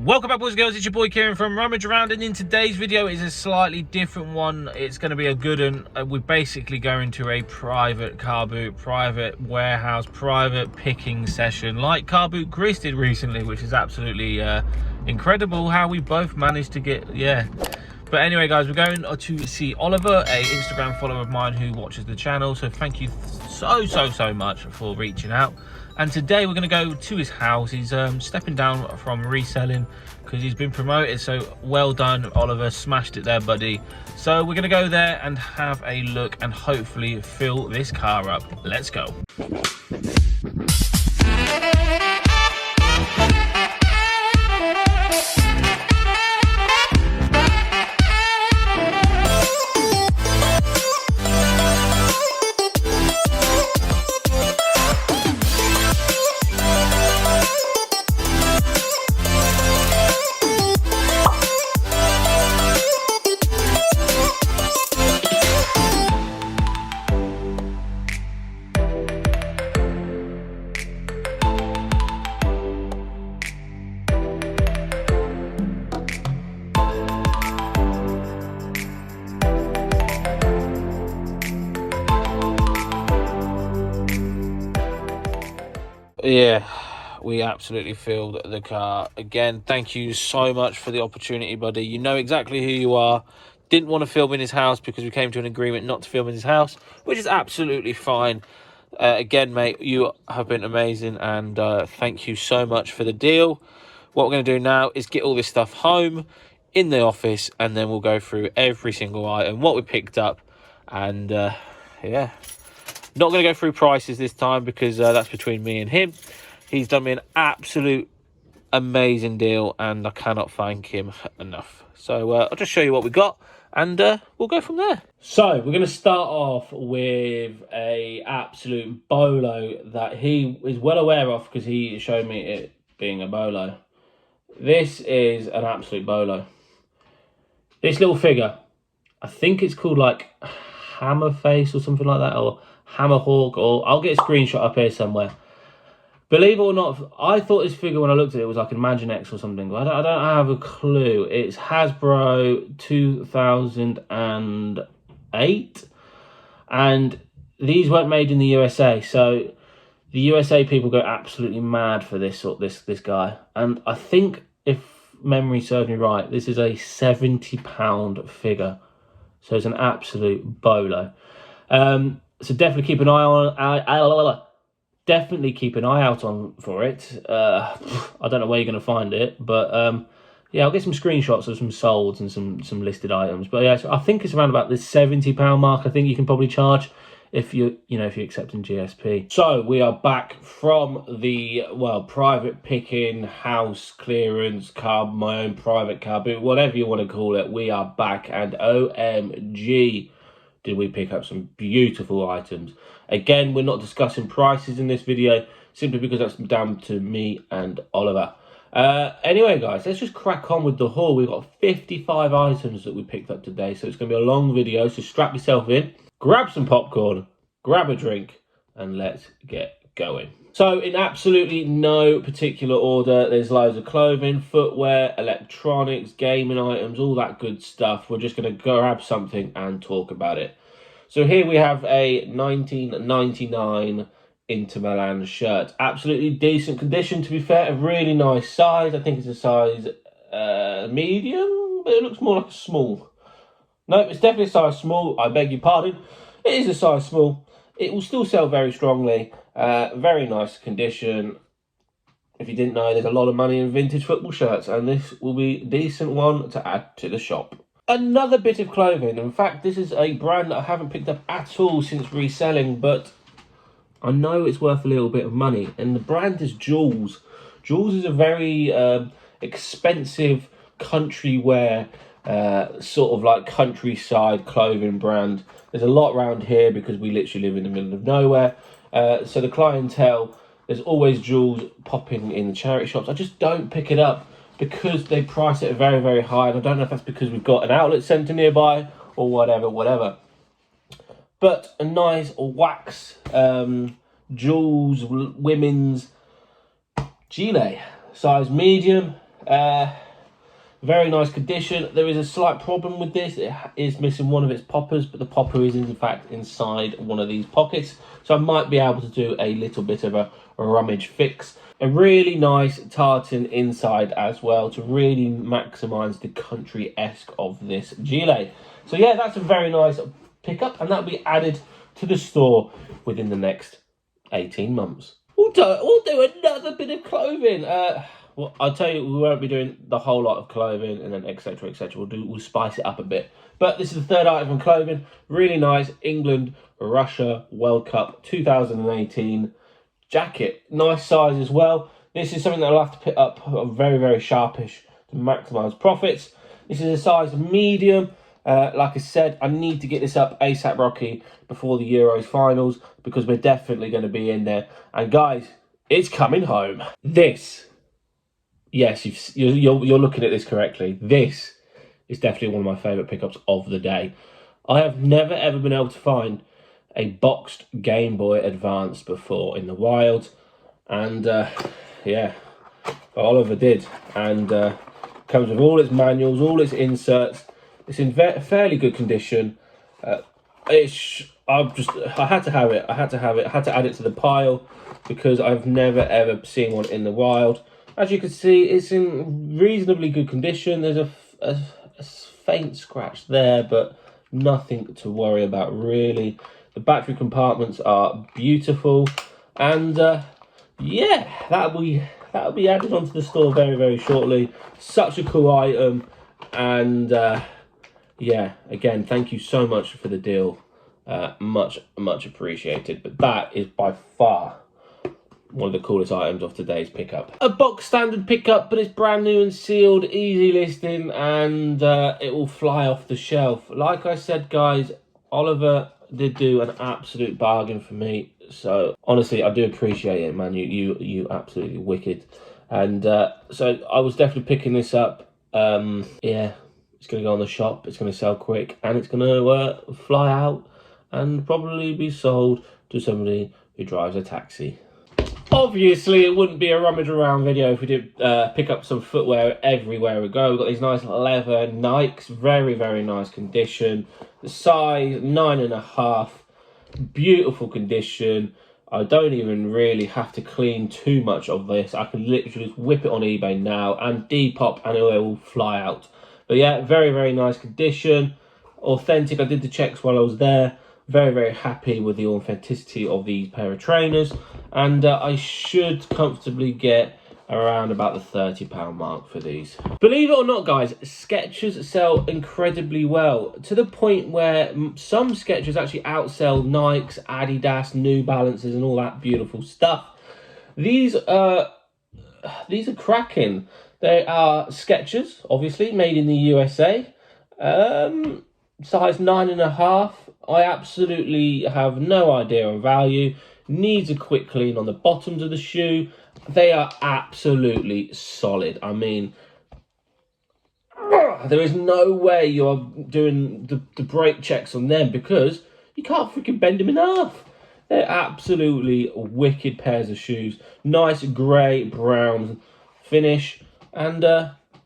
Welcome back, boys and girls. It's your boy Kieran from RummageAround, and in today's video is a slightly different one. It's going to be a good one. We're basically going to a private car boot, private warehouse, private picking session like Carboot Chris did recently, which is absolutely incredible how we both managed to get, But anyway, guys, we're going to see Oliver, a Instagram follower of mine who watches the channel. So thank you so much for reaching out. And today we're going to go to his house. He's stepping down from reselling because he's been promoted. So well done, Oliver. Smashed it there, buddy. So we're going to go there and have a look and hopefully fill this car up. Let's go. Yeah, we absolutely filled the car. Again, thank you so much for the opportunity, buddy. You know exactly who you are. Didn't want to film in his house because we came to an agreement not to film in his house, which is absolutely fine. Again, mate, you have been amazing, and thank you so much for the deal. What we're going to do now is get all this stuff home in the office, and then we'll go through every single item, what we picked up, and yeah. Not going to go through prices this time because that's between me and him. He's done me an absolute amazing deal and I cannot thank him enough. So I'll just show you what we got and we'll go from there. So we're going to start off with a absolute bolo that he is well aware of because he showed me it being a bolo. This is an absolute bolo. This little figure, I think it's called like Hammer Face or something like that, or Hammerhawk, or I'll get a screenshot up here somewhere. Believe it or not, I thought this figure when I looked at it was like Imaginext or something. I don't have a clue. It's Hasbro 2008, and these weren't made in the USA. So the USA people go absolutely mad for this guy. And I think, if memory serves me right, this is a £70 figure. So it's an absolute bolo. So definitely keep an eye on. Definitely keep an eye out on for it. I don't know where you're going to find it, but yeah, I'll get some screenshots of some solds and some listed items. But yeah, so I think it's around about the £70 mark. I think you can probably charge if you're accepting GSP. So we are back from the private picking, house clearance, my own private car boot, whatever you want to call it. We are back, and OMG. Did we pick up some beautiful items. Again, we're not discussing prices in this video, simply because that's down to me and Oliver. Anyway, guys, let's just crack on with the haul. We've got 55 items that we picked up today, so it's going to be a long video, so strap yourself in, grab some popcorn, grab a drink, and let's get going. So in absolutely no particular order, there's loads of clothing, footwear, electronics, gaming items, all that good stuff. We're just going to grab something and talk about it. So here we have a 1999 Inter Milan shirt. Absolutely decent condition, to be fair. A really nice size. I think it's a size medium, but it looks more like a small. No, it's definitely a size small. I beg your pardon. It is a size small. It will still sell very strongly. Very nice condition. If you didn't know, there's a lot of money in vintage football shirts, and this will be a decent one to add to the shop. Another bit of clothing. In fact, this is a brand that I haven't picked up at all since reselling, but I know it's worth a little bit of money, and the brand is Jules. Jules is a very expensive country wear, sort of like countryside clothing brand. There's a lot around here because we literally live in the middle of nowhere. So the clientele, there's always jewels popping in the charity shops. I just don't pick it up because they price it very, very high. And I don't know if that's because we've got an outlet centre nearby or whatever. But a nice wax jewels women's gilet, size medium. Very nice condition. There is a slight problem with this. It is missing one of its poppers, but the popper is in fact inside one of these pockets. So I might be able to do a little bit of a rummage fix. A really nice tartan inside as well to really maximise the country-esque of this gilet. So yeah, that's a very nice pickup, and that'll be added to the store within the next 18 months. We'll do another bit of clothing. Well, I'll tell you, we won't be doing the whole lot of clothing and then etc, etc. We'll spice it up a bit. But this is the third item of clothing. Really nice England Russia World Cup 2018 jacket. Nice size as well. This is something that I'll have to pick up very, very sharpish to maximise profits. This is a size medium. Like I said, I need to get this up ASAP Rocky before the Euros finals, because we're definitely going to be in there. And guys, it's coming home. This, yes, you're looking at this correctly. This is definitely one of my favourite pickups of the day. I have never ever been able to find a boxed Game Boy Advance before in the wild, and yeah, Oliver did, and comes with all its manuals, all its inserts. It's in fairly good condition. I had to have it. I had to add it to the pile because I've never ever seen one in the wild. As you can see, it's in reasonably good condition. There's a faint scratch there, but nothing to worry about really. The battery compartments are beautiful, and yeah, that'll be added onto the store very, very shortly. Such a cool item, and yeah, again, thank you so much for the deal. Much appreciated. But that is by far one of the coolest items of today's pickup. A box standard pickup, but it's brand new and sealed, easy listing, and it will fly off the shelf. Like I said, guys, Oliver did do an absolute bargain for me. So honestly, I do appreciate it, man. You absolutely wicked. And so I was definitely picking this up. Yeah. It's going to go on the shop, it's going to sell quick, and it's going to fly out and probably be sold to somebody who drives a taxi. Obviously, it wouldn't be a rummage around video if we did pick up some footwear everywhere we go. We've got these nice leather Nikes, very, very nice condition. The size, 9.5, beautiful condition. I don't even really have to clean too much of this. I can literally just whip it on eBay now and Depop, and it will fly out. But yeah, very, very nice condition. Authentic. I did the checks while I was there. Very, very happy with the authenticity of these pair of trainers. And I should comfortably get around about the £30 mark for these. Believe it or not, guys, Skechers sell incredibly well, to the point where some Skechers actually outsell Nikes, Adidas, New Balances, and all that beautiful stuff. These are cracking. They are Skechers, obviously, made in the USA. Size 9.5. I absolutely have no idea on value. Needs a quick clean on the bottoms of the shoe. They are absolutely solid. I mean, there is no way you're doing the brake checks on them, because you can't freaking bend them in half. They're absolutely wicked pairs of shoes. Nice grey brown finish, and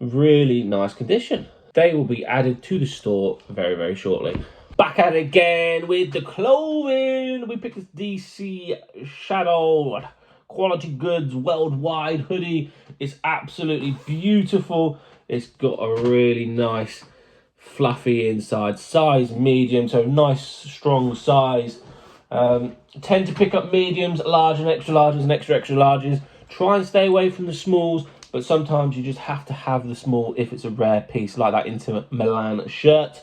really nice condition. They will be added to the store very, very shortly. Back at it again with the clothing. We picked this DC Shadow Quality Goods Worldwide hoodie. It's absolutely beautiful. It's got a really nice fluffy inside. Size medium, so nice strong size. Tend to pick up mediums, large and extra larges and extra larges. Try and stay away from the smalls, but sometimes you just have to have the small if it's a rare piece, like that Inter Milan shirt.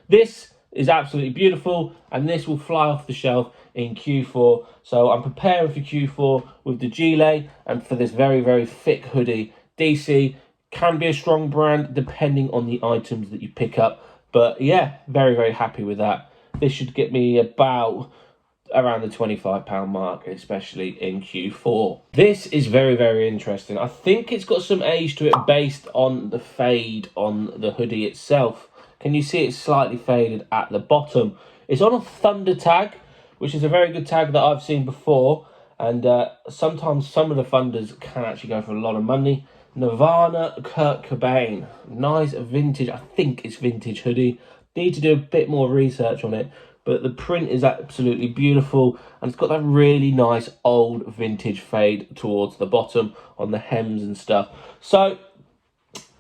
This is absolutely beautiful, and this will fly off the shelf in Q4. So I'm preparing for Q4 with the gilet and for this very, very thick hoodie. DC can be a strong brand depending on the items that you pick up, but yeah, very, very happy with that. This should get me about around the £25 mark, especially in Q4. This is very, very interesting. I think it's got some age to it based on the fade on the hoodie itself. Can you see it's slightly faded at the bottom? It's on a Thunder tag, which is a very good tag that I've seen before, and sometimes some of the Thunders can actually go for a lot of money. Nirvana Kurt Cobain. Nice vintage, I think it's vintage hoodie. Need to do a bit more research on it, but the print is absolutely beautiful, and it's got that really nice old vintage fade towards the bottom on the hems and stuff. So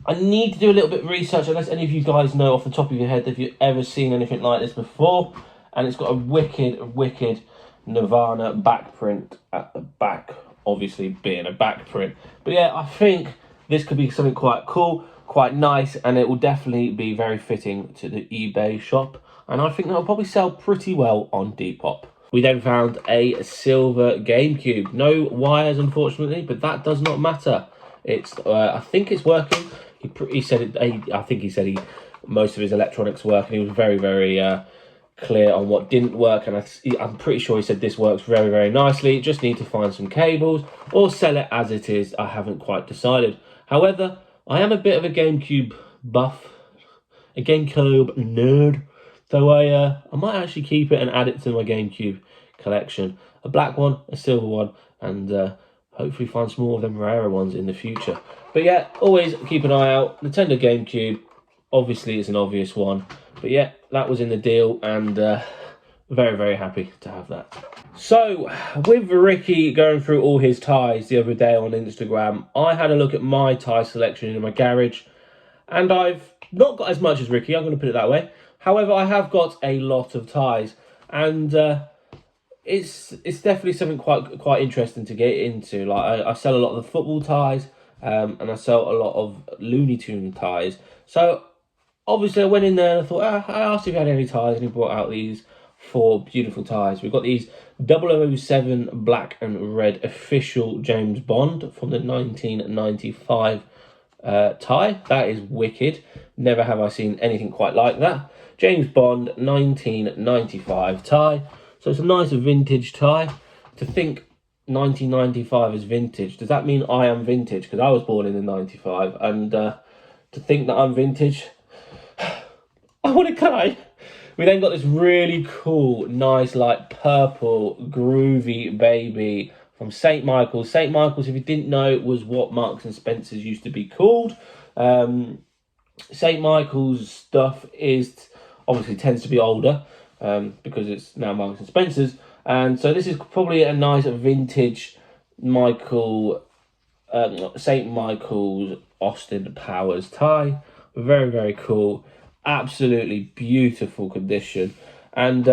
I need to do a little bit of research, unless any of you guys know off the top of your head if you've ever seen anything like this before. And it's got a wicked Nirvana back print at the back, obviously being a back print. But yeah, I think this could be something quite cool, quite nice, and it will definitely be very fitting to the eBay shop. And I think that'll probably sell pretty well on Depop. We then found a silver Gamecube. No wires, unfortunately, but that does not matter. It's I think it's working. He said it. I think he said most of his electronics work, and he was very clear on what didn't work. And I'm pretty sure he said this works very nicely. Just need to find some cables or sell it as it is. I haven't quite decided. However, I am a bit of a Gamecube buff, a Gamecube nerd. So I might actually keep it and add it to my Gamecube collection. A black one, a silver one, and hopefully find some more of them rarer ones in the future. But yeah, always keep an eye out. Nintendo Gamecube, obviously it's an obvious one. But yeah, that was in the deal, and very happy to have that. So, with Ricky going through all his ties the other day on Instagram, I had a look at my tie selection in my garage, and I've not got as much as Ricky, I'm going to put it that way. However, I have got a lot of ties, and it's definitely something quite interesting to get into. Like I sell a lot of the football ties, and I sell a lot of Looney Tune ties. So obviously I went in there and I thought, I asked if he had any ties, and he brought out these 4 beautiful ties. We've got these 007 black and red official James Bond from the 1995 tie. That is wicked. Never have I seen anything quite like that. James Bond 1995 tie. So it's a nice vintage tie. To think 1995 is vintage, does that mean I am vintage? Because I was born in the 95, and to think that I'm vintage, I want to cry. We then got this really cool, nice, like purple, groovy baby from St. Michael's. St. Michael's, if you didn't know, was what Marks and Spencer's used to be called. St. Michael's stuff is obviously tends to be older because it's now Marks and Spencer's, and so this is probably a nice vintage St. Michael's Austin Powers tie. Very cool, absolutely beautiful condition. And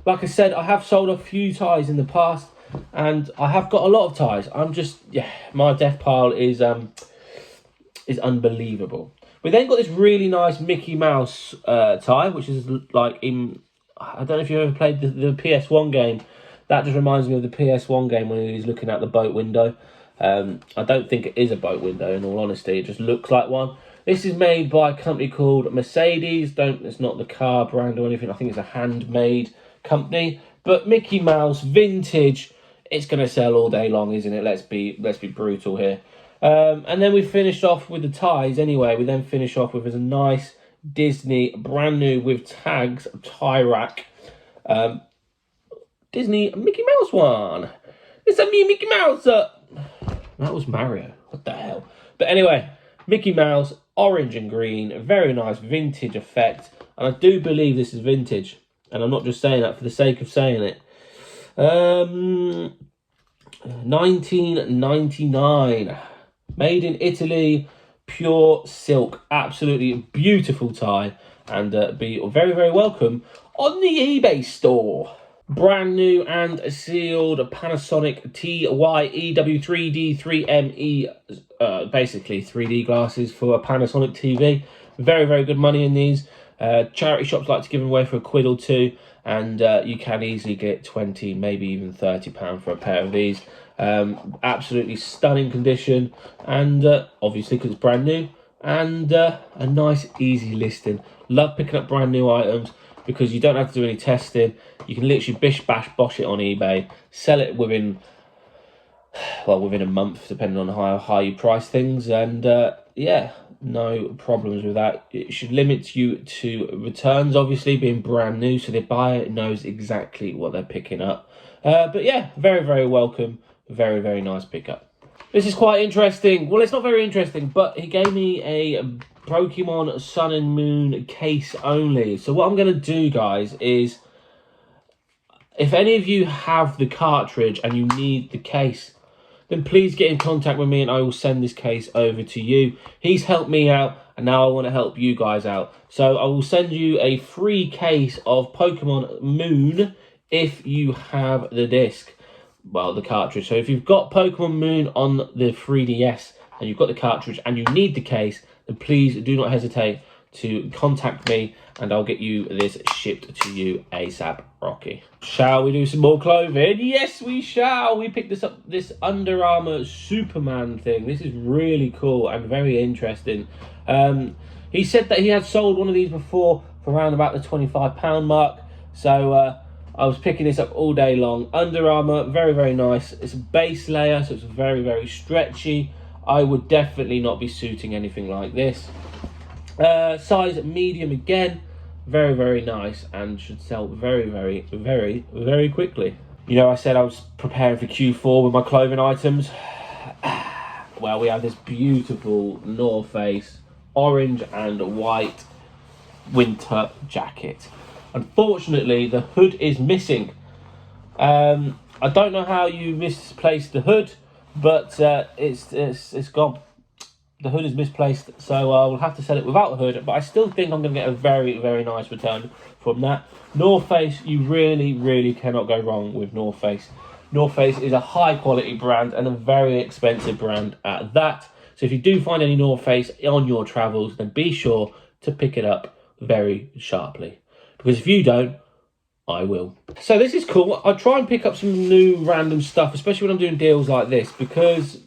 like I said, I have sold a few ties in the past, and I have got a lot of ties. I'm just, yeah, my death pile is unbelievable. We then got this really nice Mickey Mouse tie, which is like in, I don't know if you've ever played the PS1 game. That just reminds me of the PS1 game when he's looking out the boat window. I don't think it is a boat window, in all honesty. It just looks like one. This is made by a company called Mercedes. It's not the car brand or anything. I think it's a handmade company. But Mickey Mouse, vintage, it's going to sell all day long, isn't it? Let's be brutal here. And then we finished off with the ties anyway. We then finish off with a nice Disney, brand new with tags, tie rack. Disney Mickey Mouse one. It's a new Mickey Mouse. That was Mario. What the hell? But anyway, Mickey Mouse, orange and green, very nice vintage effect. And I do believe this is vintage. And I'm not just saying that for the sake of saying it. 1999. Made in Italy, pure silk, absolutely beautiful tie, and be very welcome on the eBay store. Brand new and sealed Panasonic TYEW3D 3ME, basically 3D glasses for a Panasonic TV. Very good money in these. Charity shops like to give them away for £1 or £2, and you can easily get 20, maybe even £30 for a pair of these. Absolutely stunning condition, and obviously because it's brand new, and a nice easy listing. Love picking up brand new items because you don't have to do any testing. You can literally bish bash bosh it on eBay, sell it within a month, depending on how high you price things, and yeah, no problems with that. It should limit you to returns, obviously being brand new, so the buyer knows exactly what they're picking up. But yeah, very welcome. Very nice pickup. This is quite interesting. Well, it's not very interesting, but he gave me a Pokemon Sun and Moon case only. So what I'm going to do, guys, is if any of you have the cartridge and you need the case, then please get in contact with me and I will send this case over to you. He's helped me out and now I want to help you guys out. So I will send you a free case of Pokemon Moon if you have the disc. Well, the cartridge. So if you've got Pokemon Moon on the 3DS and you've got the cartridge and you need the case, then please do not hesitate to contact me and I'll get you this shipped to you ASAP, Rocky. Shall we do some more clothing? Yes, we shall. We picked this up, this Under Armour Superman thing. This is really cool and very interesting. He said that he had sold one of these before for around about the £25 mark. So I was picking this up all day long. Under Armour, very, very nice. It's a base layer, so it's very, very stretchy. I would definitely not be suiting anything like this. Size medium again, very, very nice and should sell very, very, very, very quickly. You know, I said I was preparing for Q4 with my clothing items. Well, we have this beautiful North Face orange and white winter jacket. Unfortunately, the hood is missing. I don't know how you misplaced the hood, but it's gone. The hood is misplaced, so we'll have to sell it without the hood, but I still think I'm going to get a very, very nice return from that. North Face, you really, really cannot go wrong with North Face. North Face is a high-quality brand and a very expensive brand at that. So if you do find any North Face on your travels, then be sure to pick it up very sharply. Because if you don't, I will. So this is cool. I try and pick up some new random stuff, especially when I'm doing deals like this, because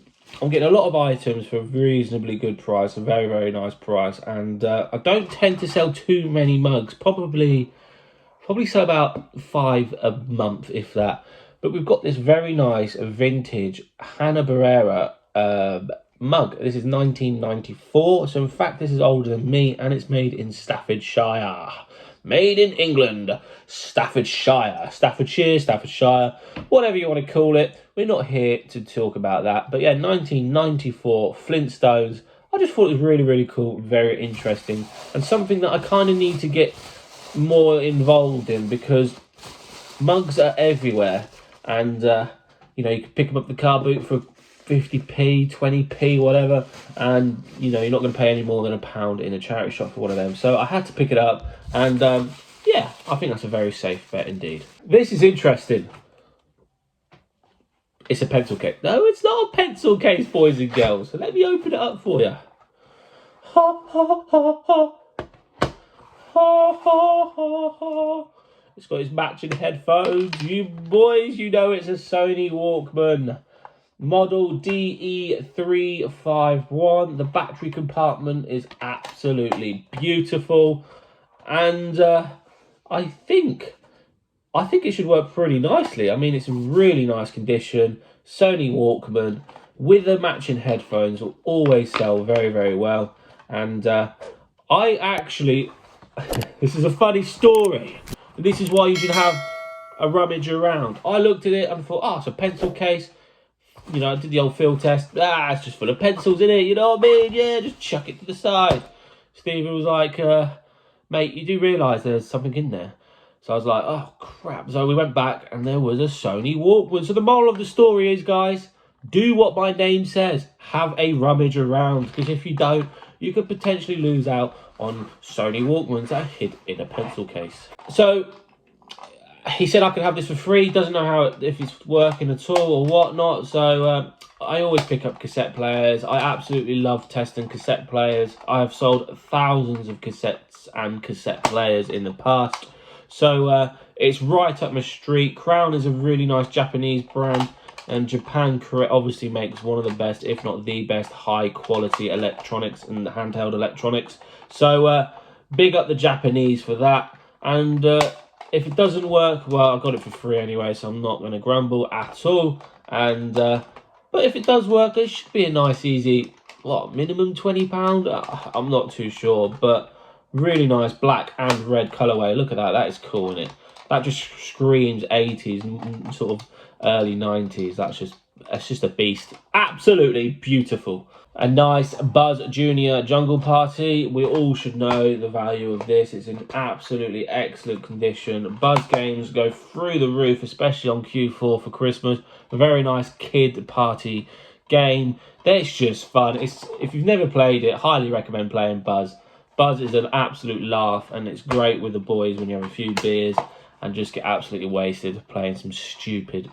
I'm getting a lot of items for a reasonably good price, a very, very nice price. And I don't tend to sell too many mugs, probably sell about 5 a month, if that. But we've got this very nice vintage Hanna-Barbera mug. This is 1994, so in fact this is older than me, and it's made in Staffordshire. Made in England, Staffordshire, whatever you want to call it. We're not here to talk about that. But yeah, 1994 Flintstones. I just thought it was really, really cool, very interesting, and something that I kind of need to get more involved in, because mugs are everywhere, and you know, you can pick them up the Carboot for 50p, 20p, whatever, and you know, you're not going to pay any more than £1 in a charity shop for one of them. So I had to pick it up, and yeah, I think that's a very safe bet indeed. This is interesting. It's a pencil case. No, it's not a pencil case, boys and girls. So let me open it up for you. Ha ha ha ha. Ha ha ha ha. It's got its matching headphones. You boys, you know it's a Sony Walkman. Model DE351. The battery compartment is absolutely beautiful, and I think it should work pretty nicely. I mean, it's in really nice condition. Sony Walkman with the matching headphones will always sell very, very well. And I actually, this is a funny story. This is why you should have a rummage around. I looked at it and thought, oh, it's a pencil case. You know, I did the old field test. It's just full of pencils in it, you know what I mean? Yeah, just chuck it to the side. Stephen was like, mate, you do realise there's something in there. So I was like, oh, crap. So we went back and there was a Sony Walkman. So the moral of the story is, guys, do what my name says. Have a rummage around. Because if you don't, you could potentially lose out on Sony Walkmans that are hid in a pencil case. So he said I could have this for free. Doesn't know if it's working at all or whatnot. So I always pick up cassette players. I absolutely love testing cassette players. I have sold thousands of cassettes and cassette players in the past. So it's right up my street. Crown is a really nice Japanese brand, and Japan obviously makes one of the best, if not the best, high quality electronics and handheld electronics. So big up the Japanese for that. And if it doesn't work, well, I got it for free anyway, so I'm not going to grumble at all. And but if it does work, it should be a nice, easy, what, minimum £20? I'm not too sure, but really nice black and red colourway. Look at that. That is cool, isn't it? That just screams 80s and sort of early 90s. That's just it's just a beast. Absolutely beautiful. A nice Buzz Junior Jungle Party. We all should know the value of this. It's in absolutely excellent condition. Buzz games go through the roof, especially on Q4 for Christmas. A very nice kid party game. It's just fun. If you've never played it, highly recommend playing Buzz. Buzz is an absolute laugh, and it's great with the boys when you have a few beers and just get absolutely wasted playing some stupid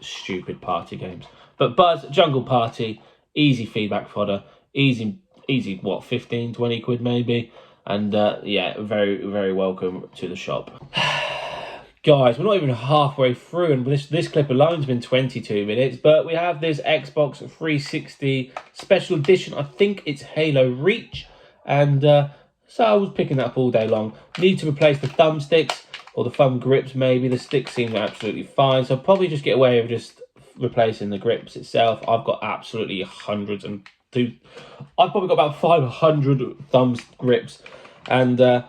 party games. But Buzz Jungle Party, easy feedback fodder. Easy, what, 15, 20 quid maybe? And yeah, very welcome to the shop. Guys, we're not even halfway through, and this clip alone's been 22 minutes, but we have this Xbox 360 special edition. I think it's Halo Reach, and so I was picking that up all day long. Need to replace the thumbsticks, or the thumb grips maybe. The sticks seem absolutely fine, so I'll probably just get away with just replacing the grips itself. I've got absolutely hundreds and I've probably got about 500 thumb grips, and I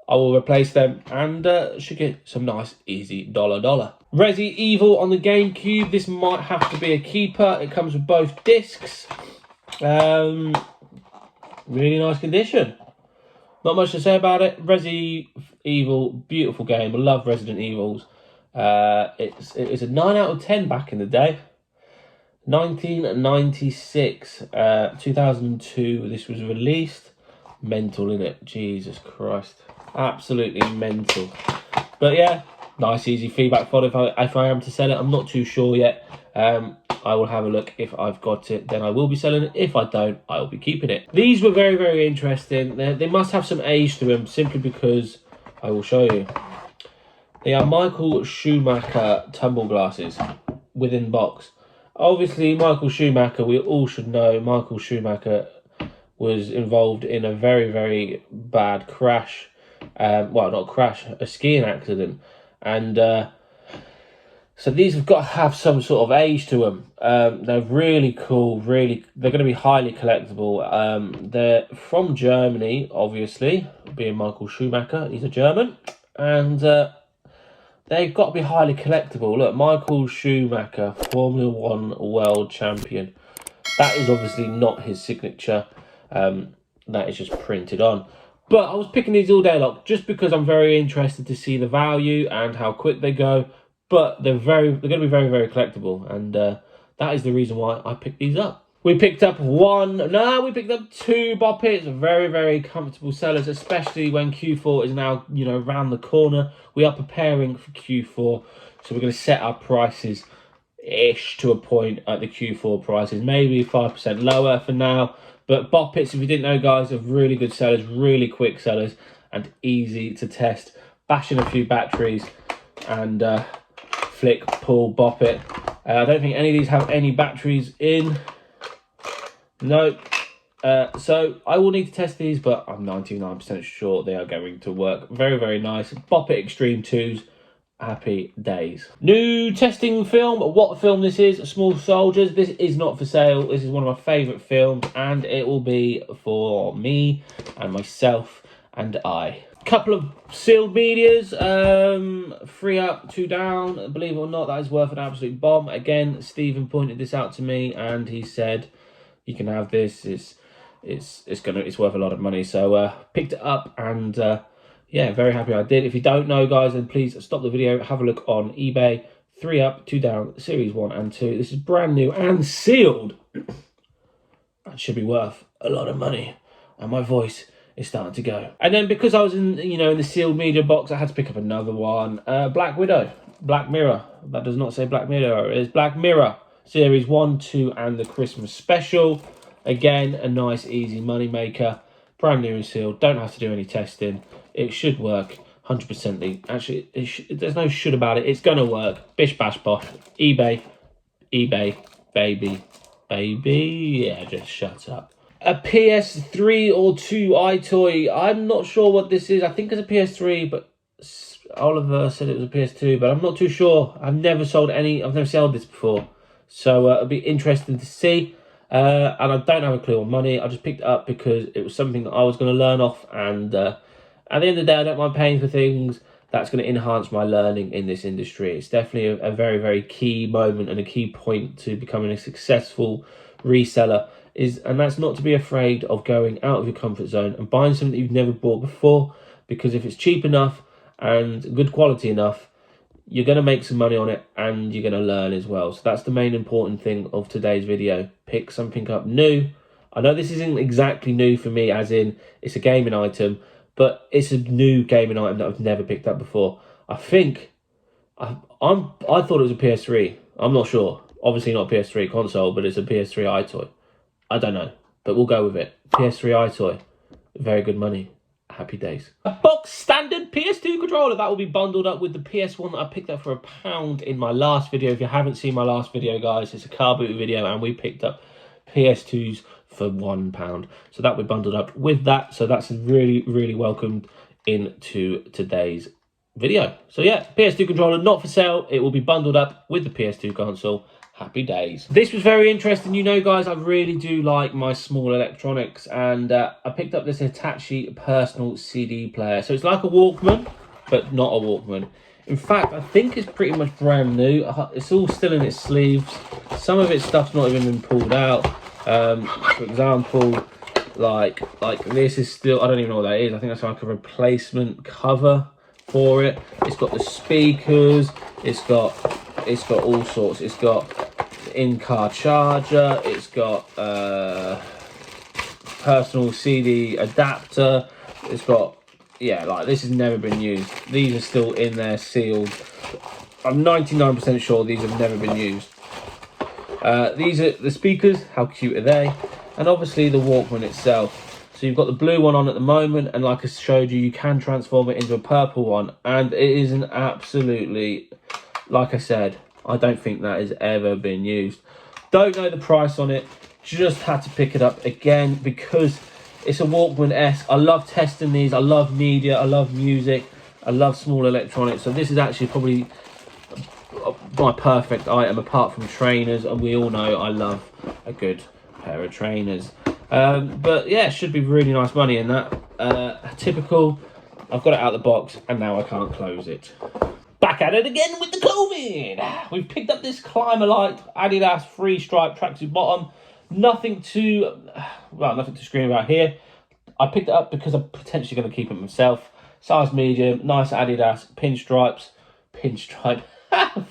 will replace them and should get some nice easy dollar. Resi Evil on the Gamecube. This might have to be a keeper. It comes with both discs. Really nice condition. Not much to say about it. Resi Evil, beautiful game. I love Resident Evils. It was a 9 out of 10 back in the day. 1996, 2002, this was released. Mental, innit? Jesus Christ. Absolutely mental. But yeah, nice easy feedback fodder if I am to sell it. I'm not too sure yet. I will have a look. If I've got it, then I will be selling it. If I don't, I will be keeping it. These were very interesting. They must have some age to them, simply because I will show you. They are Michael Schumacher tumble glasses within box. Obviously, Michael Schumacher, we all should know, Michael Schumacher was involved in a very bad crash. Well, not crash, a skiing accident. And so these have got to have some sort of age to them. They're really cool, they're going to be highly collectible. They're from Germany, obviously, being Michael Schumacher, he's a German. And they've got to be highly collectible. Look, Michael Schumacher, Formula 1 world champion. That is obviously not his signature. That is just printed on. But I was picking these all day long just because I'm very interested to see the value and how quick they go. But they're going to be very collectible. And that is the reason why I picked these up. We picked up two Boppets, very comfortable sellers, especially when Q4 is now, around the corner. We are preparing for Q4, so we're going to set our prices-ish to a point at the Q4 prices, maybe 5% lower for now. But Boppets, if you didn't know, guys, are really good sellers, really quick sellers, and easy to test. Bash in a few batteries and flick, pull, bop it. I don't think any of these have any batteries in. No, so I will need to test these, but I'm 99% sure they are going to work. Very nice. Bop It Extreme 2s. Happy days. New testing film. What film this is? Small Soldiers. This is not for sale. This is one of my favourite films, and it will be for me and myself and I. Couple of sealed medias. 3 up, 2 down. Believe it or not, that is worth an absolute bomb. Again, Stephen pointed this out to me, and he said, you can have this. It's worth a lot of money. So picked it up, and yeah, very happy I did. If you don't know, guys, then please stop the video, have a look on eBay. 3 up, 2 down, series 1 and 2. This is brand new and sealed. That should be worth a lot of money, and my voice is starting to go. And then because I was in the sealed media box, I had to pick up another one. Black Widow, Black Mirror. That does not say Black Mirror. It is Black Mirror. Series 1, 2, and the Christmas special. Again, a nice, easy money maker. Brand new and sealed. Don't have to do any testing. It should work 100%. Actually, there's no should about it. It's going to work. Bish, bash, bosh. eBay, baby. Yeah, just shut up. A PS3 or 2 iToy. I'm not sure what this is. I think it's a PS3, but Oliver said it was a PS2, but I'm not too sure. I've never sold this before. So it'll be interesting to see. And I don't have a clue on money. I just picked it up because it was something that I was going to learn off. And at the end of the day, I don't mind paying for things. that's going to enhance my learning in this industry. It's definitely a very, very key moment and a key point to becoming a successful reseller, and that's not to be afraid of going out of your comfort zone and buying something that you've never bought before, because if it's cheap enough and good quality enough, you're going to make some money on it and you're going to learn as well. So that's the main important thing of today's video. Pick something up new. I know this isn't exactly new for me, as in it's a gaming item, but it's a new gaming item that I've never picked up before. I think I thought it was a PS3. I'm not sure. Obviously not a PS3 console, but it's a PS3 iToy. I don't know, but we'll go with it. PS3 iToy. Very good money. Happy days. A box standard PS2 controller that will be bundled up with the PS1 that I picked up for £1 in my last video. If you haven't seen my last video, guys, it's a Carboot video, and we picked up PS2s for £1. So that we bundled up with that. So that's really, really welcomed into today's video. So yeah, PS2 controller not for sale. It will be bundled up with the PS2 console. Happy days. This was very interesting. You know, guys, I really do like my small electronics, and I picked up this Hitachi personal CD player. So it's like a Walkman, but not a Walkman. In fact, I think it's pretty much brand new. It's all still in its sleeves. Some of its stuff's not even been pulled out. For example, like this is still, I don't even know what that is. I think that's like a replacement cover for it. It's got the speakers. It's got all sorts. It's got in-car charger. It's got personal CD adapter. It's got, yeah, like this has never been used. These are still in there sealed. I'm 99% sure these have never been used. These are the speakers. How cute are they? And obviously the Walkman itself. So you've got the blue one on at the moment, and like I showed you, you can transform it into a purple one, and it is an absolutely, like I said, I don't think that has ever been used. Don't know the price on it. Just had to pick it up again because it's a Walkman-esque. I love testing these. I love media. I love music. I love small electronics. So this is actually probably my perfect item apart from trainers. And we all know I love a good pair of trainers. But yeah, it should be really nice money in that. Typical. I've got it out of the box and now I can't close it. Back at it again with the COVID. We've picked up this Climber Light Adidas 3-stripe tracksuit bottom. Nothing to scream about here. I picked it up because I'm potentially going to keep it myself. Size medium, nice Adidas, pinstripe,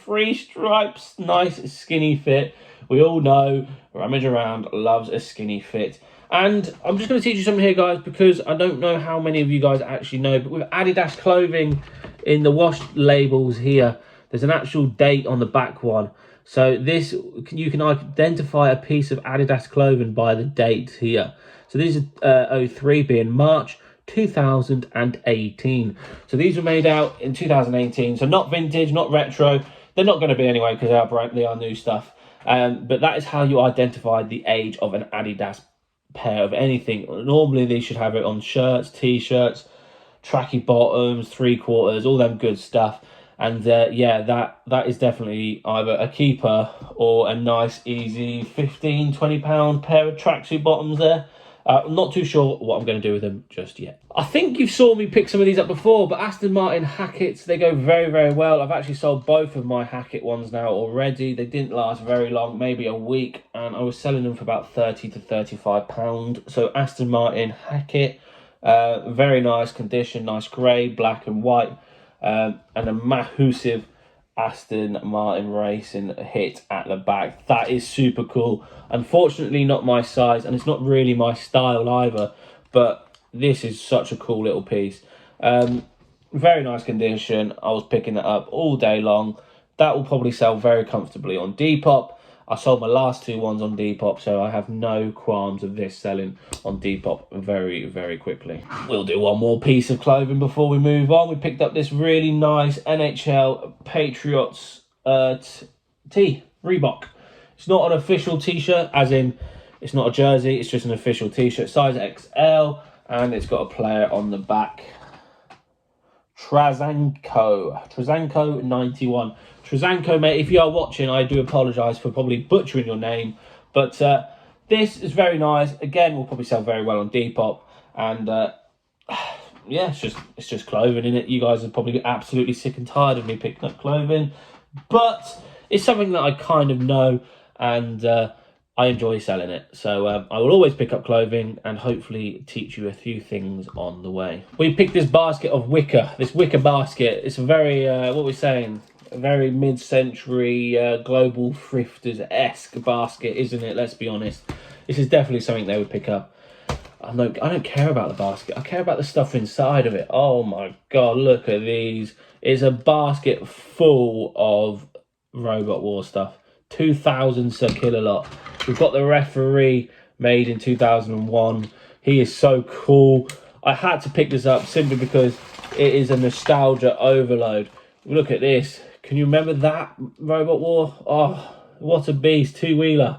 3 stripes, nice skinny fit. We all know RummageAround loves a skinny fit. And I'm just going to teach you something here, guys, because I don't know how many of you guys actually know, but with Adidas clothing, in the wash labels here, there's an actual date on the back one. So this, you can identify a piece of Adidas clothing by the date here. So these are 03 being March 2018. So these were made out in 2018. So not vintage, not retro. They're not going to be anyway because they are new stuff. But that is how you identify the age of an Adidas pair of anything. Normally they should have it on shirts, t-shirts, tracky bottoms, 3/4, all them good stuff. And yeah, that is definitely either a keeper or a nice easy £15-20 pair of tracksuit bottoms there. I'm not too sure what I'm going to do with them just yet. I think you saw me pick some of these up before, but Aston Martin Hacketts, they go very, very well. I've actually sold both of my Hackett ones now already. They didn't last very long, maybe a week, and I was selling them for about £30 to £35. So Aston Martin Hackett, very nice condition, nice grey, black and white, and a massive Aston Martin Racing hit at the back. That is super cool. Unfortunately not my size, and it's not really my style either, but this is such a cool little piece. Very nice condition. I was picking it up all day long. That will probably sell very comfortably on Depop. I sold my last 2 ones on Depop, so I have no qualms of this selling on Depop very, very quickly. We'll do one more piece of clothing before we move on. We picked up this really nice Nhl Patriots Tea Reebok. It's not an official t-shirt, as in it's not a jersey, it's just an official t-shirt, size XL, and it's got a player on the back. Trazanko 91. Trazanko, mate, if you are watching, I do apologise for probably butchering your name, but this is very nice. Again, will probably sell very well on Depop, and yeah, it's just clothing in it. You guys are probably absolutely sick and tired of me picking up clothing, but it's something that I kind of know, and I enjoy selling it. So I will always pick up clothing and hopefully teach you a few things on the way. We picked this basket of wicker, this wicker basket. It's a very, what we're saying, a very mid-century global thrifters-esque basket, isn't it? Let's be honest. This is definitely something they would pick up. I don't care about the basket. I care about the stuff inside of it. Oh my God, look at these. It's a basket full of Robot War stuff. 2,000 per kilo lot. We've got the referee made in 2001. He is so cool. I had to pick this up simply because it is a nostalgia overload. Look at this. Can you remember that Robot War? Oh, what a beast. Two-wheeler.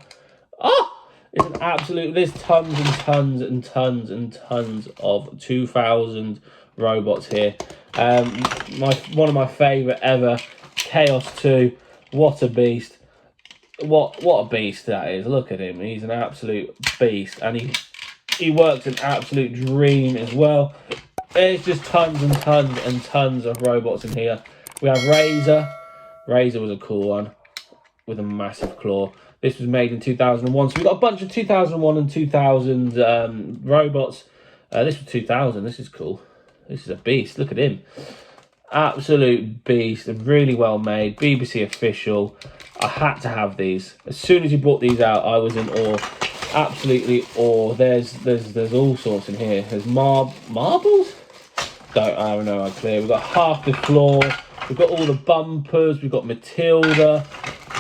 Oh! It's an absolute, there's tons and tons and tons and tons of 2000 robots here. One of my favourite ever, Chaos 2. What a beast. What a beast that is. Look at him. He's an absolute beast. And he works an absolute dream as well. There's just tons and tons and tons of robots in here. We have Razor. Razor was a cool one with a massive claw. This was made in 2001. So we've got a bunch of 2001 and 2000 robots. This was 2000. This is cool. This is a beast. Look at him. Absolute beast. Really well made. BBC official. I had to have these. As soon as he brought these out, I was in awe. Absolutely awe. There's all sorts in here. There's marbles? I don't know. I'm clear. We've got half the floor. We've got all the bumpers. We've got Matilda.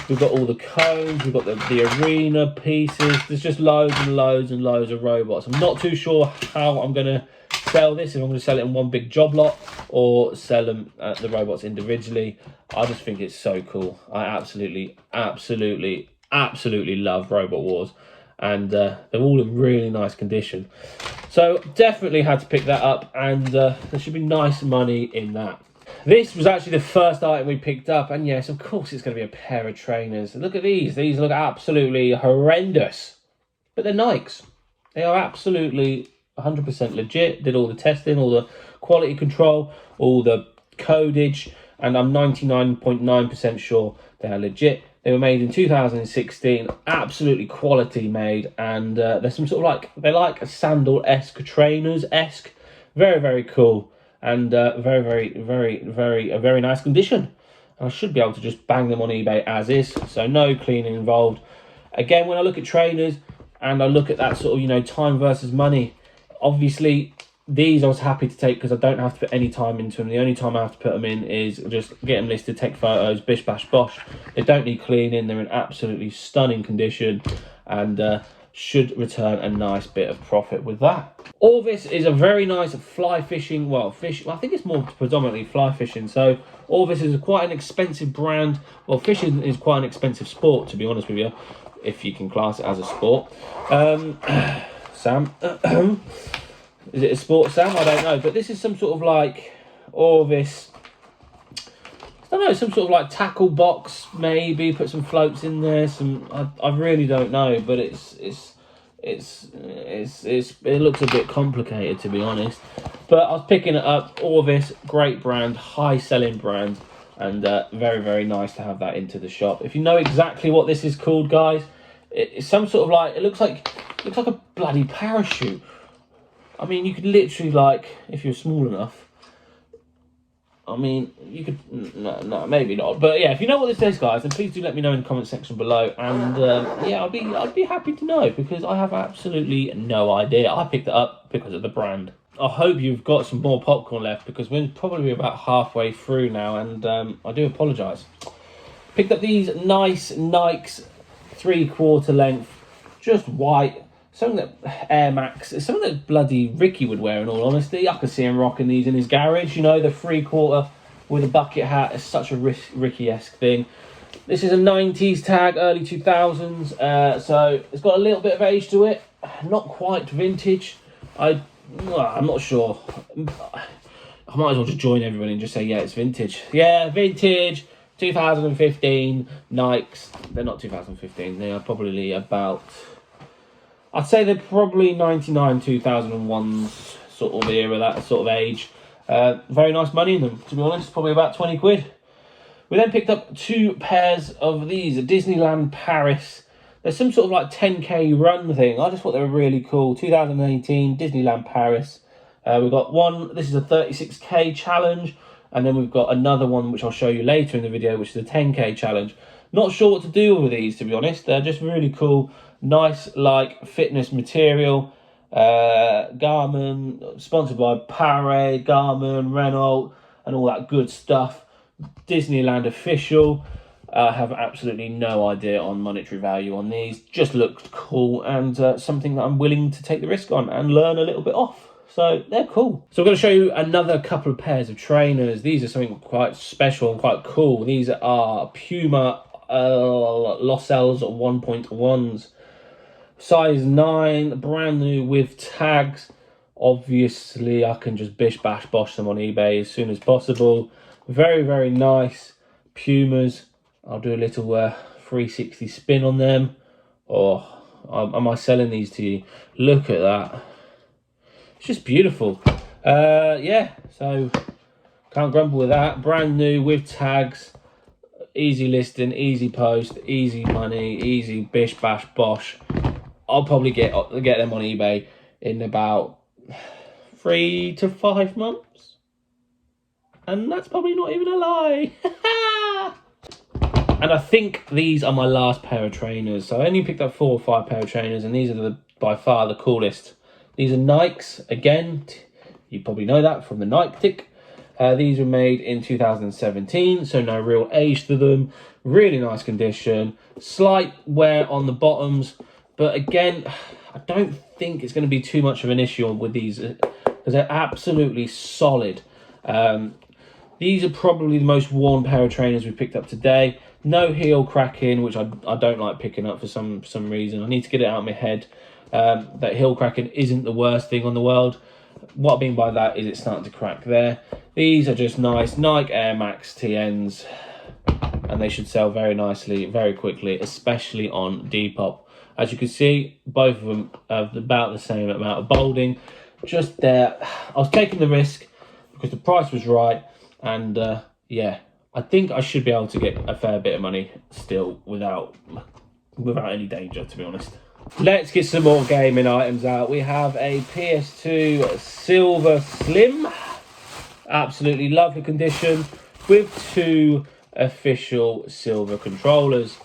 We've got all the cones, we've got the arena pieces. There's just loads and loads and loads of robots. I'm not too sure how I'm going to sell this, if I'm going to sell it in one big job lot or sell them the robots individually. I just think it's so cool. I absolutely love Robot Wars. And they're all in really nice condition. So definitely had to pick that up, and there should be nice money in that. This was actually the first item we picked up, and yes, of course it's going to be a pair of trainers. Look at these. These look absolutely horrendous, but they're Nikes. They are absolutely 100% legit. Did all the testing, all the quality control, all the codage, and I'm 99.9% sure they are legit. They were made in 2016, absolutely quality made, and there's some sort of they're like a sandal-esque, trainers-esque. Very, very cool. And very nice condition. And I should be able to just bang them on eBay as is, so no cleaning involved. Again, when I look at trainers and I look at that sort of, time versus money, obviously these I was happy to take because I don't have to put any time into them. The only time I have to put them in is just get them listed, take photos, bish bash bosh. They don't need cleaning. They're in absolutely stunning condition, and should return a nice bit of profit with that. Orvis is a very nice fly fishing, I think it's more predominantly fly fishing. So Orvis is quite an expensive brand. Well, fishing is quite an expensive sport, to be honest with you, if you can class it as a sport. Sam, is it a sport, Sam? I don't know, but this is some sort of Orvis, I don't know, some sort of tackle box, maybe put some floats in there. I really don't know, but it looks a bit complicated, to be honest. But I was picking it up. Orvis, great brand, high selling brand, and very, very nice to have that into the shop. If you know exactly what this is called, guys, it's some sort of it looks like a bloody parachute. I mean, you could literally if you're small enough. I mean, you could, no, maybe not. But yeah, if you know what this is, guys, then please do let me know in the comment section below. And yeah, I'd be happy to know, because I have absolutely no idea. I picked it up because of the brand. I hope you've got some more popcorn left, because we're probably about halfway through now, and I do apologise. Picked up these nice Nikes 3/4 length, just white. Something that Air Max, it's something that bloody Ricky would wear, in all honesty. I could see him rocking these in his garage, the 3/4 with a bucket hat. It's such a Ricky-esque thing. This is a 90s tag, early 2000s, so it's got a little bit of age to it. Not quite vintage. I'm not sure. I might as well just join everybody and just say, yeah, it's vintage. Yeah, vintage, 2015 Nikes. They're not 2015, they are probably about... I'd say they're probably 99, 2001s sort of era, that sort of age. Very nice money in them, to be honest, probably about 20 quid. We then picked up 2 pairs of these, a Disneyland Paris. There's some sort of like 10k run thing. I just thought they were really cool. 2018 Disneyland Paris. We've got one, this is a 36k challenge, and then we've got another one which I'll show you later in the video, which is a 10k challenge. Not sure what to do with these, to be honest. They're just really cool, nice like fitness material. Garmin, sponsored by Parade, Garmin, Renault, and all that good stuff. Disneyland official. I have absolutely no idea on monetary value on these. Just looked cool, and something that I'm willing to take the risk on and learn a little bit off. So they're cool. So I'm going to show you another couple of pairs of trainers. These are something quite special and quite cool. These are Puma Losels 1.1s. Size 9, brand new with tags. Obviously, I can just bish bash bosh them on eBay as soon as possible. Very, very nice Pumas. I'll do a little 360 spin on them. Oh, am I selling these to you? Look at that. It's just beautiful. Yeah, so can't grumble with that. Brand new with tags. Easy listing, easy post, easy money, easy bish bash bosh. I'll probably get them on eBay in about 3 to 5 months. And that's probably not even a lie. And I think these are my last pair of trainers. So I only picked up 4 or 5 pair of trainers, and these are by far the coolest. These are Nikes. Again, you probably know that from the Nike tick. These were made in 2017, so no real age to them. Really nice condition. Slight wear on the bottoms. But again, I don't think it's going to be too much of an issue with these, because they're absolutely solid. These are probably the most worn pair of trainers we picked up today. No heel cracking, which I don't like picking up for some reason. I need to get it out of my head. That heel cracking isn't the worst thing on the world. What I mean by that is it's starting to crack there. These are just nice Nike Air Max TNs, and they should sell very nicely, very quickly, especially on Depop. As you can see, both of them have about the same amount of bolding. Just there, I was taking the risk because the price was right, and yeah, I think I should be able to get a fair bit of money still without any danger, to be honest. Let's get some more gaming items out. We have a PS2 Silver Slim. Absolutely lovely condition with 2 official silver controllers.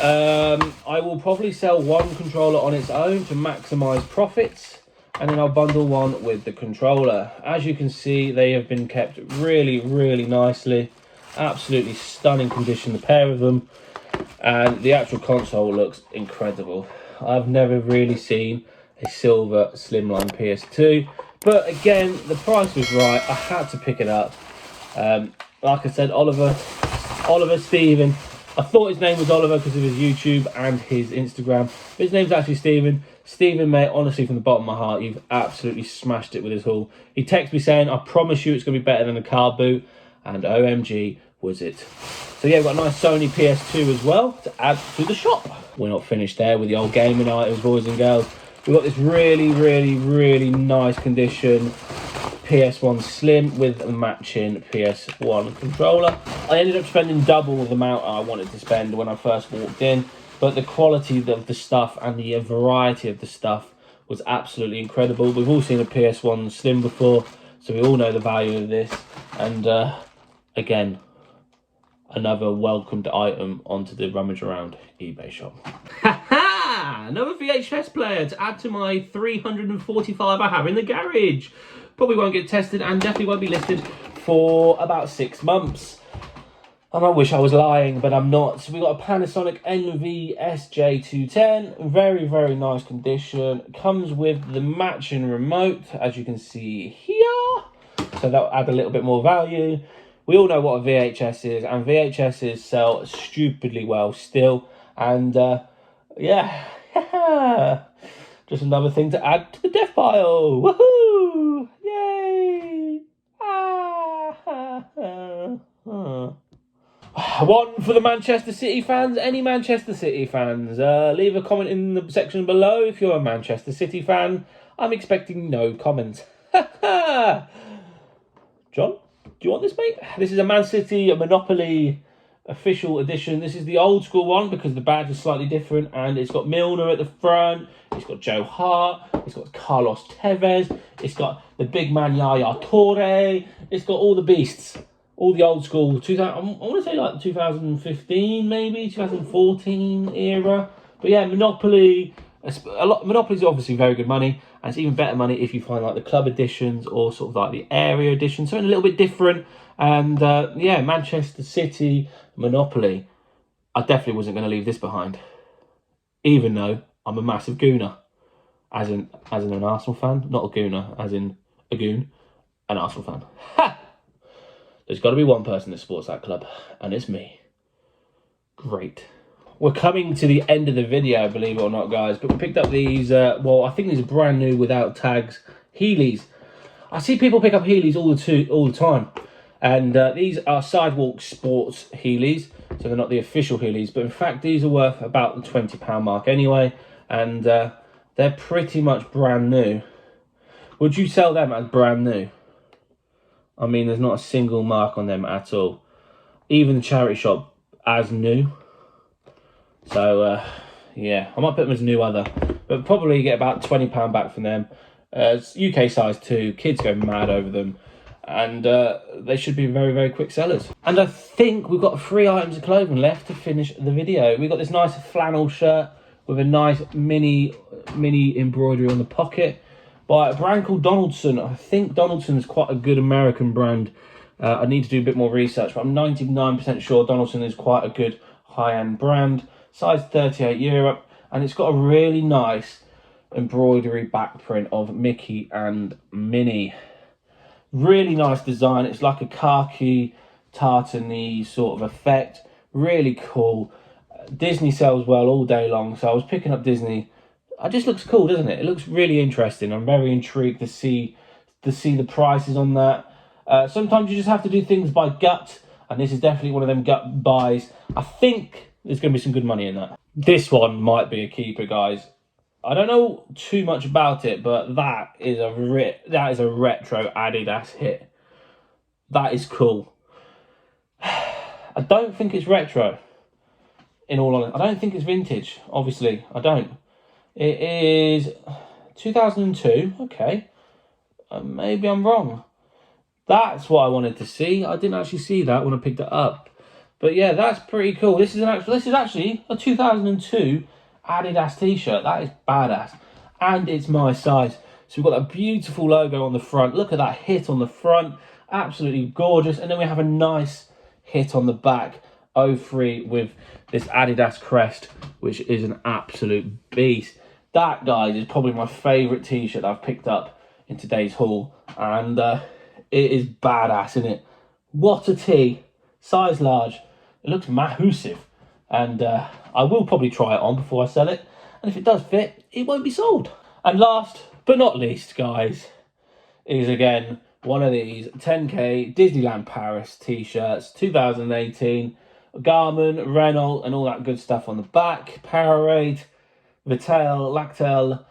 I will probably sell 1 controller on its own to maximize profits, and then I'll bundle one with the controller. As you can see, they have been kept really, really nicely. Absolutely stunning condition, the pair of them. And the actual console looks incredible. I've never really seen a silver slimline PS2, but again, the price was right. I had to pick it up. Like I said, Oliver Stephen. I thought his name was Oliver because of his YouTube and his Instagram, but his name's actually Stephen. Stephen, mate, honestly, from the bottom of my heart, you've absolutely smashed it with his haul. He texted me saying, I promise you it's going to be better than a Carboot, and OMG, was it. So yeah, we've got a nice Sony PS2 as well to add to the shop. We're not finished there with the old gaming items, boys and girls. We've got this really, really, really nice condition PS1 Slim with a matching PS1 controller. I ended up spending double the amount I wanted to spend when I first walked in, but the quality of the stuff and the variety of the stuff was absolutely incredible. We've all seen a PS1 Slim before, so we all know the value of this. And again, another welcomed item onto the RummageAround eBay shop. Another VHS player to add to my 345 I have in the garage. Probably won't get tested and definitely won't be listed for about 6 months. And I wish I was lying, but I'm not. So we got a Panasonic NV-SJ210. Very, very nice condition. Comes with the matching remote, as you can see here. So that'll add a little bit more value. We all know what a VHS is, and VHSs sell stupidly well still. And yeah, just another thing to add to the death pile. Woohoo! Yay! One for the Manchester City fans. Any Manchester City fans? Leave a comment in the section below if you're a Manchester City fan. I'm expecting no comments. John, do you want this, mate? This is a Man City Monopoly official edition. This is the old school one because the badge is slightly different, and it's got Milner at the front, it's got Joe Hart, it's got Carlos Tevez, it's got the big man Yaya Toure, it's got all the beasts, all the old school 2000, I want to say like 2015 maybe, 2014 era. But yeah, Monopoly, Monopoly's obviously very good money, and it's even better money if you find like the club editions or sort of like the area edition, something a little bit different. And yeah, Manchester City Monopoly, I definitely wasn't going to leave this behind, even though I'm a massive gooner, as in an Arsenal fan, not a gooner, as in a goon, an Arsenal fan. Ha! There's got to be one person that supports that club, and it's me. Great. We're coming to the end of the video, believe it or not, guys, but we picked up these, well, I think these are brand new without tags, Heelys. I see people pick up Heelys all the time. And these are Sidewalk Sports Heelys, so they're not the official Heelys, but in fact these are worth about the £20 mark anyway, and they're pretty much brand new. Would you sell them as brand new? I mean, there's not a single mark on them at all. Even the charity shop as new. So yeah, I might put them as new other, but probably get about £20 back from them. It's UK size 2, kids go mad over them. And they should be very, very quick sellers. And I think we've got 3 items of clothing left to finish the video. We've got this nice flannel shirt with a nice mini embroidery on the pocket by a brand called Donaldson. I think Donaldson is quite a good American brand. I need to do a bit more research, but I'm 99% sure Donaldson is quite a good high-end brand. Size 38 Europe, and it's got a really nice embroidery back print of Mickey and Minnie. Really nice design. It's like a khaki tartany sort of effect. Really cool. Disney sells well all day long, so I was picking up Disney. It just looks cool, doesn't it? It looks really interesting. I'm very intrigued to see the prices on that. Sometimes you just have to do things by gut, and this is definitely one of them gut buys. I think there's going to be some good money in that. This one might be a keeper, guys. I don't know too much about it, but that is a retro Adidas hit. That is cool. I don't think it's retro, in all honesty. I don't think it's vintage, obviously. I don't. It is 2002. Okay. Maybe I'm wrong. That's what I wanted to see. I didn't actually see that when I picked it up. But yeah, that's pretty cool. This is actually a 2002 Adidas t-shirt. That is badass, and it's my size. So we've got that beautiful logo on the front. Look at that hit on the front, absolutely gorgeous. And then we have a nice hit on the back, 03, with this Adidas crest, which is an absolute beast. That, guys, is probably my favorite t-shirt I've picked up in today's haul, and it is badass, isn't it? What a tee, size large. It looks massive. And I will probably try it on before I sell it. And if it does fit, it won't be sold. And last but not least, guys, is again one of these 10K Disneyland Paris t-shirts, 2018. Garmin, Renault, and all that good stuff on the back. Powerade, Vittel, Lactel.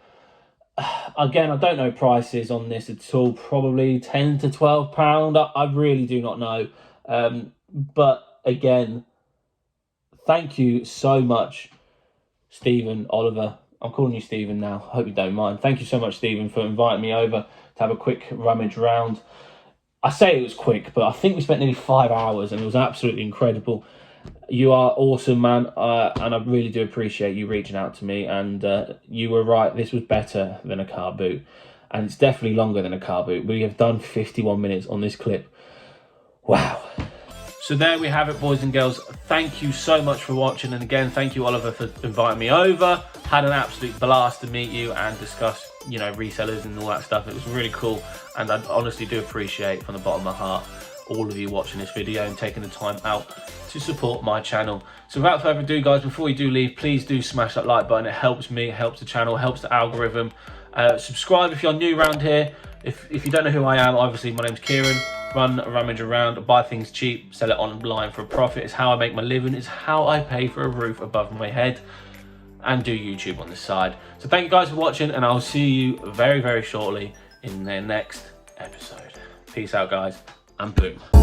Again, I don't know prices on this at all. Probably £10 to £12. I really do not know. But again, thank you so much, Stephen, Oliver. I'm calling you Stephen now. I hope you don't mind. Thank you so much, Stephen, for inviting me over to have a quick rummage round. I say it was quick, but I think we spent nearly 5 hours, and it was absolutely incredible. You are awesome, man, and I really do appreciate you reaching out to me. And you were right, this was better than a car boot, and it's definitely longer than a car boot. We have done 51 minutes on this clip. Wow. So there we have it, boys and girls. Thank you so much for watching, and again, thank you, Oliver, for inviting me over. Had an absolute blast to meet you and discuss, you know, resellers and all that stuff. It was really cool, and I honestly do appreciate from the bottom of my heart all of you watching this video and taking the time out to support my channel. So without further ado, guys, before you do leave, please do smash that like button. It helps me, it helps the channel, it helps the algorithm. Subscribe if you're new around here. If you don't know who I am, obviously my name's Kieran. Run Rummage Around, buy things cheap, sell it online for a profit. It's how I make my living. It's how I pay for a roof above my head and do YouTube on the side. So thank you guys for watching, and I'll see you very, very shortly in the next episode. Peace out, guys, and boom.